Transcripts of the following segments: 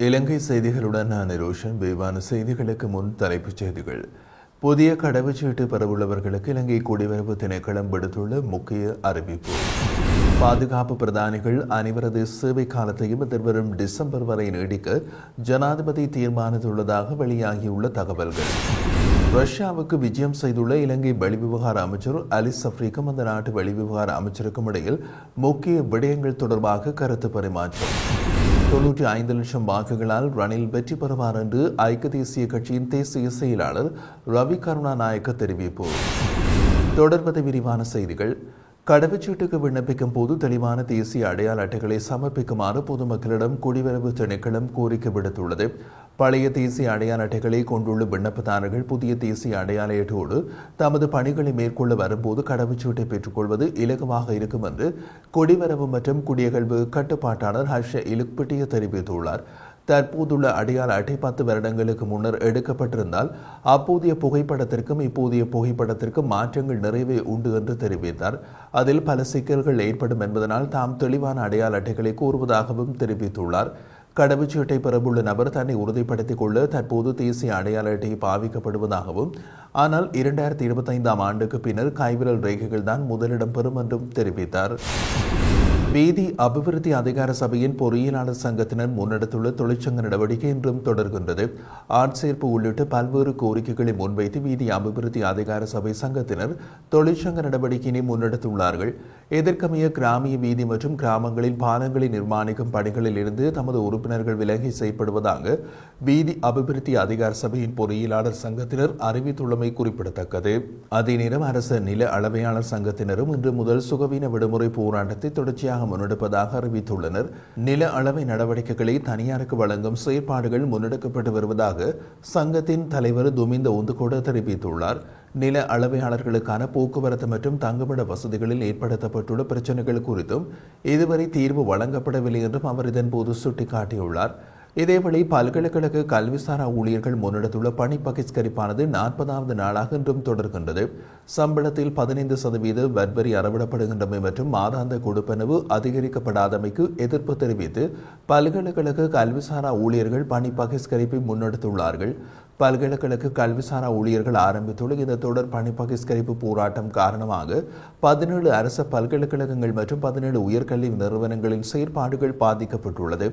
இலங்கை செய்திகளுடன் நான் ரோஷன். விரிவான செய்திகளுக்கு முன் தலைப்புச் செய்திகள். புதிய கடவுச்சீட்டு பெறவுள்ளவர்களுக்கு இலங்கை குடிவரவு திணைக்களம் விடுத்துள்ள முக்கிய அறிவிப்பு. பாதுகாப்பு பிரதானிகள் அனைவரது சேவை காலத்தையும் எதிர்வரும் டிசம்பர் வரை நீடிக்க ஜனாதிபதி தீர்மானித்துள்ளதாக வெளியாகியுள்ள தகவல்கள். ரஷ்யாவுக்கு விஜயம் செய்துள்ள இலங்கை வெளிவிவகார அமைச்சர் அலி சஃப்ரிக்கும் அந்த நாட்டு வெளிவிவகார அமைச்சருக்கும் இடையில் முக்கிய விடயங்கள் தொடர்பாக கருத்து பரிமாற்றம். 95 லட்சம் வாக்குகளால் ரணில் வெற்றி பெறுவார் என்று ஐக்கிய தேசிய கட்சியின் தேசிய செயலாளர் ரவி கருணாநாயக்க தெரிவிப்பு. தொடர்வது விரிவான செய்திகள். கடவுச்சீட்டுக்கு விண்ணப்பிக்கும் போது தெளிவான தேசிய அடையாள அட்டைகளை சமர்ப்பிக்குமாறு பொதுமக்களிடம் குடிவரவு திணைக்களம் கோரிக்கை விடுத்துள்ளது. பழைய தேசிய அடையாள அட்டைகளை கொண்டுள்ள விண்ணப்பதாரர்கள் புதிய தேசிய அடையாள அட்டையோடு தமது பணிகளை மேற்கொள்ள வரும்போது கடவுச்சீட்டை பெற்றுக்கொள்வது இலகுவாக இருக்கும் என்று குடிவரவு மற்றும் குடியகழ்வு கட்டுப்பாட்டாளர் ஹர்ஷ இலுக்பிட்டிய தெரிவித்துள்ளார். தற்போதுள்ள அடையாள அட்டை 10 வருடங்களுக்கு முன்னர் எடுக்கப்பட்டிருந்தால் அப்போதைய புகைப்படத்திற்கும் இப்போதைய புகைப்படத்திற்கும் மாற்றங்கள் நிறைவே உண்டு என்று தெரிவித்தார். அதில் பல சிக்கல்கள் ஏற்படும் என்பதனால் தாம் தெளிவான அடையாள அட்டைகளை கோருவதாகவும் தெரிவித்துள்ளார். கடவுச்சீட்டை பெறவுள்ள நபர் தன்னை உறுதிப்படுத்திக் கொள்ள தற்போது தேசிய அடையாள அட்டை பாவிக்கப்படுவதாகவும், ஆனால் 2025ஆம் ஆண்டுக்கு பின்னர் கைவிரல் ரேகைகள் தான் முதலிடம் பெறும் என்றும் தெரிவித்தார். வீதி அபிவிருத்தி அதிகார சபையின் பொறியியலாளர் சங்கத்தினர் முன்னெடுத்துள்ள தொழிற்சங்க நடவடிக்கை இன்றும் தொடர்கின்றது. ஆட்சேர்ப்பு உள்ளிட்ட பல்வேறு கோரிக்கைகளை முன்வைத்து வீதி அபிவிருத்தி அதிகார சபை சங்கத்தினர் தொழிற்சங்க நடவடிக்கையினை முன்னெடுத்துள்ளார்கள். எதிர்க்கமைய கிராமிய வீதி மற்றும் கிராமங்களில் பாலங்களை நிர்மாணிக்கும் பணிகளில் இருந்து தமது உறுப்பினர்கள் விலகி செய்யப்படுவதாக வீதி அபிவிருத்தி அதிகார சபையின் பொறியியலாளர் சங்கத்தினர் அறிவித்துள்ளமை குறிப்பிடத்தக்கது. அதே நேரம் அரசு நில அளவையாளர் சங்கத்தினரும் இன்று முதல் சுகவீன விடுமுறை போராட்டத்தை தொடர்ச்சியாக முன்னெடுப்பதாக அறிவித்துள்ளனர். நில அளவை நடவடிக்கைகளை தனியாருக்கு வழங்கும் செயற்பாடுகள் முன்னெடுக்கப்பட்டு வருவதாக சங்கத்தின் தலைவர் துமிந்த உந்துகோட தெரிவித்துள்ளார். நில அளவையாளர்களுக்கான போக்குவரத்து மற்றும் தங்குமிட வசதிகளில் ஏற்படுத்தப்பட்டுள்ள பிரச்சினைகள் குறித்தும் இதுவரை தீர்வு வழங்கப்படவில்லை என்றும் அவர் இதன்போது சுட்டிக்காட்டியுள்ளார். இதேவேளை பல்கலைக்கழக கல்விசாரா ஊழியர்கள் முன்னெடுத்துள்ள பணி பகிஷ்கரிப்பானது 40வது நாளாக இன்றும் தொடர்கின்றது. சம்பளத்தில் 15% வரி அறவிடப்படுகின்றமை மற்றும் மாதாந்த கொடுப்பனவு அதிகரிக்கப்படாதமைக்கு எதிர்ப்பு தெரிவித்து பல்கலைக்கழக கல்விசாரா ஊழியர்கள் பணி பகிஷ்கரிப்பை முன்னெடுத்துள்ளார்கள். பல்கலைக்கழக கல்விசாரா ஊழியர்கள் ஆரம்பித்துள்ள இந்த தொடர் பணி பகிஷ்கரிப்பு போராட்டம் காரணமாக 17 அரசு பல்கலைக்கழகங்கள் மற்றும் 17 உயர்கல்வி நிறுவனங்களின் செயற்பாடுகள் பாதிக்கப்பட்டுள்ளது.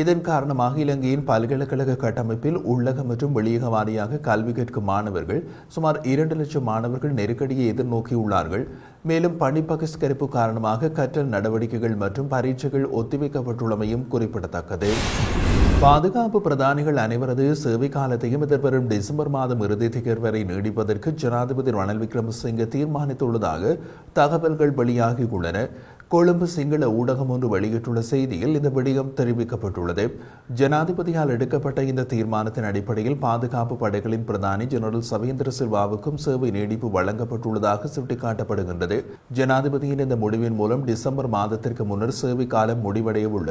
இதன் காரணமாக இலங்கையின் பல்கலைக்கழக கட்டமைப்பில் உள்ளக மற்றும் வெளியக வாரியாக கல்வி கற்கும் மாணவர்கள் சுமார் 2 லட்சம் மாணவர்கள் நெருக்கடியை எதிர்நோக்கியுள்ளார்கள். மேலும் பணி பகிஷ்கரிப்பு காரணமாக கற்றல் நடவடிக்கைகள் மற்றும் பரீட்சைகள் ஒத்திவைக்கப்பட்டுள்ளமையும் குறிப்பிடத்தக்கது. பாதுகாப்பு பிரதானிகள் அனைவரது சேவை காலத்தையும் எதிர்வரும் டிசம்பர் மாதம் இறுதி தேதி வரை நீடிப்பதற்கு ஜனாதிபதி ரணில் விக்ரமசிங்கே தீர்மானித்துள்ளதாக தகவல்கள் வெளியாகியுள்ளன. கொழும்பு சிங்கள ஊடகம் ஒன்று வெளியிட்டுள்ள செய்தியில் இந்த விடயம் தெரிவிக்கப்பட்டுள்ளது. ஜனாதிபதியால் எடுக்கப்பட்ட இந்த தீர்மானத்தின் அடிப்படையில் பாதுகாப்பு படைகளின் பிரதானி ஜெனரல் சவேந்திர சில்வாவுக்கும் சேவை நீடிப்பு வழங்கப்பட்டுள்ளதாக சுட்டிக்காட்டப்படுகின்றது. ஜனாதிபதியின் இந்த முடிவின் மூலம் டிசம்பர் மாதத்திற்கு முன்னர் சேவை காலம் முடிவடைய உள்ள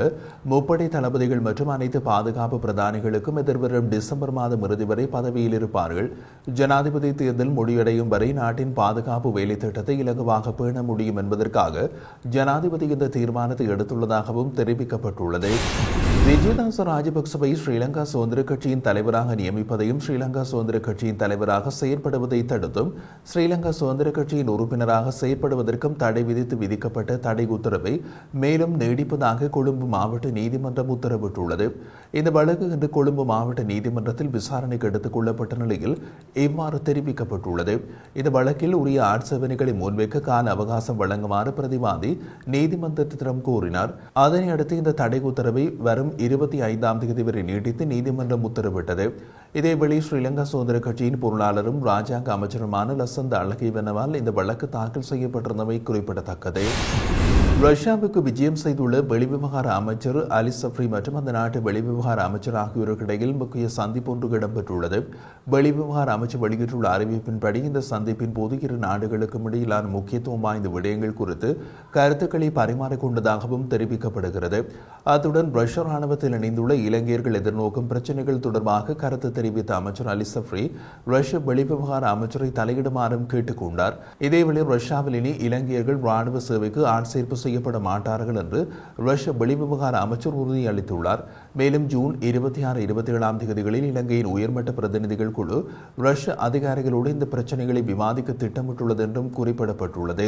முப்படை தளபதிகள் மற்றும் அனைத்து பாதுகாப்பு பிரதானிகளுக்கும் எதிர்வரும் டிசம்பர் மாதம் இறுதி வரை பதவியில் இருப்பார்கள். ஜனாதிபதி தேர்தல் முடிவடையும் வரை நாட்டின் பாதுகாப்பு வேலை திட்டத்தை இலகுவாக பேண முடியும் என்பதற்காக ஜனாதிபதி இந்த தீர்மானத்தை எடுத்துள்ளதாகவும் தெரிவிக்கப்பட்டுள்ளது. விஜயதாச ராஜபக்சவை ஸ்ரீலங்கா சுதந்திர கட்சியின் தலைவராக நியமிப்பதையும் ஸ்ரீலங்கா சுதந்திர கட்சியின் தலைவராக செயற்படுவதை தடுத்தும் ஸ்ரீலங்கா சுதந்திர கட்சியின் உறுப்பினராக செயற்படுவதற்கும் தடை விதித்து விதிக்கப்பட்ட தடை உத்தரவை மேலும் நீடிப்பதாக கொழும்பு மாவட்ட நீதிமன்றம் உத்தரவிட்டுள்ளது. இந்த வழக்கு இன்று கொழும்பு மாவட்ட நீதிமன்றத்தில் விசாரணைக்கு எடுத்துக் கொள்ளப்பட்ட நிலையில் இவ்வாறு தெரிவிக்கப்பட்டுள்ளது. இந்த வழக்கில் உரிய ஆட்சேபனைகளை முன்வைக்க கால அவகாசம் வழங்குமாறு பிரதிவாதி நீதிமன்றத்திடம் கோரினார். அதனை அடுத்து இந்த தடை உத்தரவை வரும் 25ஆம் தேதி வரை நீட்டித்து நீதிமன்றம் உத்தரவிட்டது. இதேவேளை ஸ்ரீலங்கா சுதந்திர கட்சியின் பொருளாளரும் ராஜாங்க அமைச்சருமான லசந்த அழகிவனவால் இந்த வழக்கு தாக்கல் செய்யப்பட்டிருந்தமை குறிப்பிடத்தக்கது. ரஷ்யாவுக்கு விஜயம் செய்துள்ள வெளிவிவகார அமைச்சர் அலி சஃப்ரி மற்றும் அந்த நாட்டு வெளிவிவகார அமைச்சர் ஆகியோருக்கு இடையில் முக்கிய சந்திப்பு ஒன்று இடம்பெற்றுள்ளது. வெளிவிவகார அமைச்சர் வெளியிட்டுள்ள அறிவிப்பின்படி இந்த சந்திப்பின் போது இரு நாடுகளுக்கும் இடையிலான முக்கியத்துவம் வாய்ந்த விடயங்கள் குறித்து கருத்துக்களை பரிமாறிக்கொண்டதாகவும் தெரிவிக்கப்படுகிறது. அத்துடன் ரஷ்ய ராணுவத்தில் இணைந்துள்ள இலங்கையர்கள் எதிர்நோக்கும் பிரச்சினைகள் தொடர்பாக கருத்து தெரிவித்த அமைச்சர் அலி சஃப்ரி ரஷ்ய வெளிவிவகார அமைச்சரை தலையிடுமாறும் கேட்டுக் கொண்டார். இதேவேளை ரஷ்யாவில் இனி இலங்கையர்கள் ராணுவ சேவைக்கு ஆட்சேர்ப்பு செய்யப்பட மாட்டார்கள் என்று ரஷ்ய வெளிவிவகார அமைச்சர் உறுதியளித்துள்ளார். மேலும் ஜூன் 26, 27 தேதிகளில் இலங்கையின் உயர்மட்ட பிரதிநிதிகள் குழு ரஷ்ய அதிகாரிகளோடு இந்த பிரச்சினைகளை விவாதிக்க திட்டமிட்டுள்ளது என்றும் குறிப்பிடப்பட்டுள்ளது.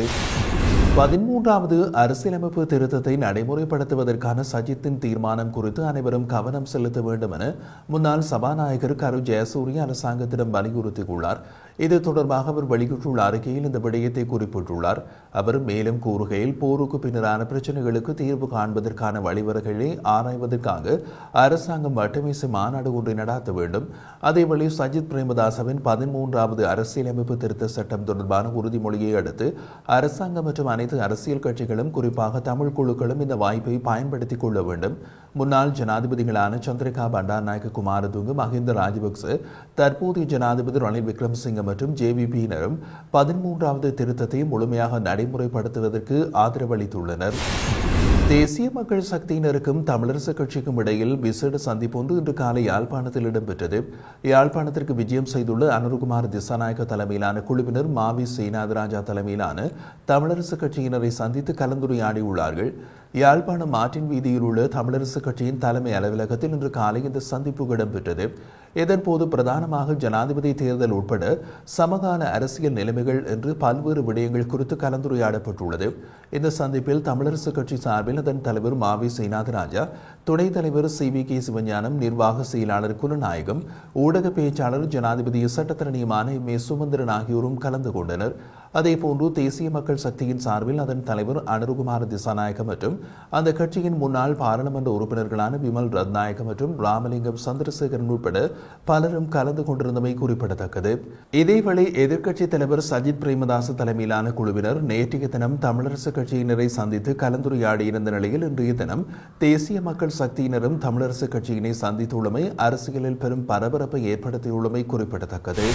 13வது அரசியலமைப்பு திருத்தத்தை நடைமுறைப்படுத்துவதற்கான சஜித்தின் தீர்மானம் குறித்து அனைவரும் கவனம் செலுத்த வேண்டும் என முன்னாள் சபாநாயகர் கரு ஜெயசூரிய அரசாங்கத்திடம் வலியுறுத்தியுள்ளார். இது தொடர்பாக அவர் வெளியிட்டுள்ள அறிக்கையில் இந்த விடயத்தை குறிப்பிட்டுள்ளார். அவர் மேலும் கூறுகையில், போருக்கு பின்னரான பிரச்சினைகளுக்கு தீர்வு காண்பதற்கான வழிவகைகளை ஆராய்வதற்காக அரசாங்கம் வட்டமேசை மாநாடு ஒன்றை நடாத்த வேண்டும். அதேவேளை சஜித் பிரேமதாசவின் 13வது அரசியலமைப்பு திருத்த சட்டம் தொடர்பான உறுதிமொழியை அடுத்து அரசாங்கம் மற்றும் அனைத்து அரசியல் கட்சிகளும், குறிப்பாக தமிழ் குழுக்களும் இந்த வாய்ப்பை பயன்படுத்திக் கொள்ள வேண்டும். முன்னாள் ஜனாதிபதிகளான சந்திரிகா பண்டாரநாயக்க குமாரதுங்க, மஹிந்த ராஜபக்ச, தற்போதைய ஜனாதிபதி ரணில் விக்ரமசிங்க மற்றும் ஜேவிபியினரும் 13வது திருத்தத்தை முழுமையாக நடைமுறைப்படுத்துவதற்கு ஆதரவளித்துள்ளனர். தேசிய மக்கள் சக்தியினருக்கும் தமிழரசுக் கட்சிக்கும் இடையில் விசேட சந்திப்பொன்று இன்று காலை யாழ்ப்பாணத்தில் இடம்பெற்றது. யாழ்ப்பாணத்திற்கு விஜயம் செய்துள்ள அனுருகுமார் திசாநாயக்க தலைமையிலான குழுவினர் மாவி ஸ்ரீநாதராஜா தலைமையிலான தமிழரசுக் கட்சியினரை சந்தித்து கலந்துரையாடியுள்ளார்கள். யாழ்ப்பாணம் மாற்றின் வீதியில் உள்ள தமிழரசுக் கட்சியின் தலைமை அலுவலகத்தில் இன்று காலை இந்த சந்திப்பு இடம்பெற்றது. இதன்போது பிரதானமாக ஜனாதிபதி தேர்தல் உட்பட சமகால அரசியல் நிலைமைகள் என்று பல்வேறு விடயங்கள் குறித்து கலந்துரையாடப்பட்டுள்ளது. இந்த சந்திப்பில் தமிழரசுக் கட்சி சார்பில் அதன் தலைவர் மாவி ஸ்ரீநாதராஜா, துணைத் தலைவர் CVK சிவஞானம், நிர்வாக செயலாளர் குலநாயகம், ஊடக பேச்சாளர் ஜனாதிபதி சட்டத்தரணியுமான MA சுமந்திரன் ஆகியோரும் கலந்து கொண்டனர். அதேபோன்று தேசிய மக்கள் சக்தியின் சார்பில் அதன் தலைவர் அனுருகுமார் திசாநாயக்க மற்றும் அந்த கட்சியின் முன்னாள் பாராளுமன்ற உறுப்பினர்களான விமல் ரத்நாயக்க மற்றும் ராமலிங்கம் சந்திரசேகரன் உட்பட பலரும் கலந்து கொண்டிருந்தமை குறிப்பிடத்தக்கது. இதேவேளை எதிர்க்கட்சித் தலைவர் சஜித் பிரேமதாச தலைமையிலான குழுவினர் நேற்றைய தினம் தமிழரசுக் கட்சியினரை சந்தித்து கலந்துரையாடியிருந்த நிலையில் இன்றைய தினம் தேசிய மக்கள் சக்தியினரும் தமிழரசுக் கட்சியினை சந்தித்துள்ளமை அரசியலில் பெரும் பரபரப்பை ஏற்படுத்தியுள்ளமை குறிப்பிடத்தக்கது.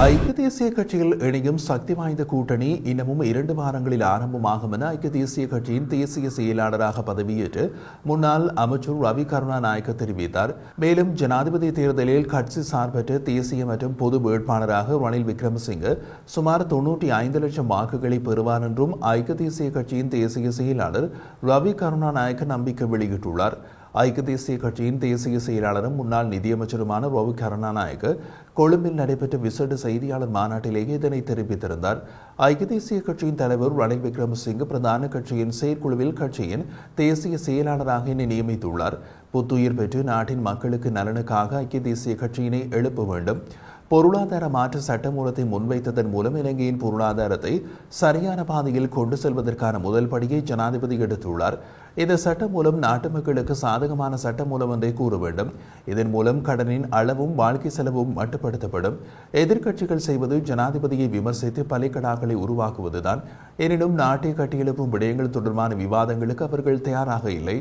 ஐக்கிய தேசிய கட்சியில் இணையும் சக்தி வாய்ந்த கூட்டணி இன்னமும் 2 வாரங்களில் ஆரம்பமாகும் என ஐக்கிய தேசிய கட்சியின் தேசிய செயலாளராக பதவியேற்று முன்னாள் அமைச்சர் ரவி கருணாநாயக்க தெரிவித்தார். மேலும் ஜனாதிபதி தேர்தலில் கட்சி சார்பற்ற தேசிய மற்றும் பொது வேட்பாளராக ரணில் விக்ரமசிங்க சுமார் 95 லட்சம் வாக்குகளை பெறுவார் என்றும் ஐக்கிய தேசிய கட்சியின் தேசிய செயலாளர் ரவி கருணாநாயக்க நம்பிக்கை வெளியிட்டுள்ளார். ஐக்கிய தேசிய கட்சியின் தேசிய செயலாளரும் முன்னாள் நிதியமைச்சருமான ரவி கருணாநாயக்க கொழும்பில் நடைபெற்ற விசேட செய்தியாளர் மாநாட்டிலேயே இதனை தெரிவித்திருந்தார். ஐக்கிய தேசிய கட்சியின் தலைவர் ரணில் விக்ரமசிங்க பிரதான கட்சியின் செயற்குழுவில் கட்சியின் தேசிய செயலாளராக நியமித்துள்ளார். புத்துயிர் பெற்று நாட்டின் மக்களுக்கு நலனுக்காக ஐக்கிய தேசிய கட்சியினை எழுப்ப வேண்டும். பொருளாதார மாற்ற சட்டமூலத்தை முன்வைத்ததன் மூலம் இலங்கையின் பொருளாதாரத்தை சரியான பாதையில் கொண்டு செல்வதற்கான முதல் படியை ஜனாதிபதி எடுத்துள்ளார். இந்த சட்டம் மூலம் நாட்டு மக்களுக்கு சாதகமான சட்டம் மூலம் ஒன்றை கூற வேண்டும். இதன் மூலம் கடனின் அளவும் வாழ்க்கை செலவும் மட்டுப்படுத்தப்படும். எதிர்க்கட்சிகள் செய்வது ஜனாதிபதியை விமர்சித்து பலிக்கடாக்களை உருவாக்குவதுதான். எனினும் நாட்டை கட்டியெழுப்பும் விடயங்கள் தொடர்பான விவாதங்களுக்கு அவர்கள் தயாராக இல்லை.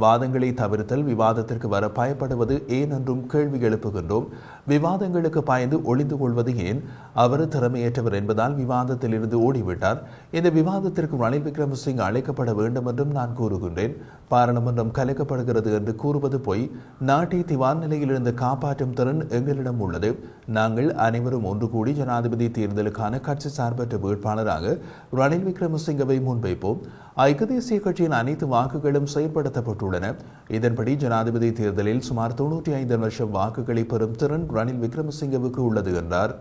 வாதங்களை தவிர்த்தல், விவாதத்திற்கு வர பயப்படுவது ஏன் என்றும் கேள்வி எழுப்புகின்றோம். விவாதங்களுக்கு பயந்து ஒளிந்து கொள்வது ஏன்? அவர் திறமையற்றவர் என்பதால் விவாதத்தில் இருந்து ஓடிவிட்டார். இந்த விவாதத்திற்கு ரணில் விக்ரமசிங்க அழைக்கப்பட வேண்டும் என்றும் நான் கூறுகின்றேன். பாராளுமன்றம் கலைக்கப்படுகிறது என்று கூறுவது போய். நாட்டை திவான் நிலையிலிருந்து காப்பாற்றும் திறன் எங்களிடம் உள்ளது. நாங்கள் அனைவரும் ஒன்று கூடி ஜனாதிபதி தேர்தலுக்கான கட்சி சார்பற்ற வேட்பாளராக ரணில் விக்ரமசிங்கவை முன்வைப்போம். ஐக்கிய தேசிய கட்சியின் அனைத்து வாக்குகளும் செயல்படுத்தப்பட்டுள்ளன. இதன்படி ஜனாதிபதி தேர்தலில் சுமார் 95 லட்சம் வாக்குகளை பெறும் திறன் ரணில் விக்ரமசிங்கவுக்கு உள்ளது என்றார்.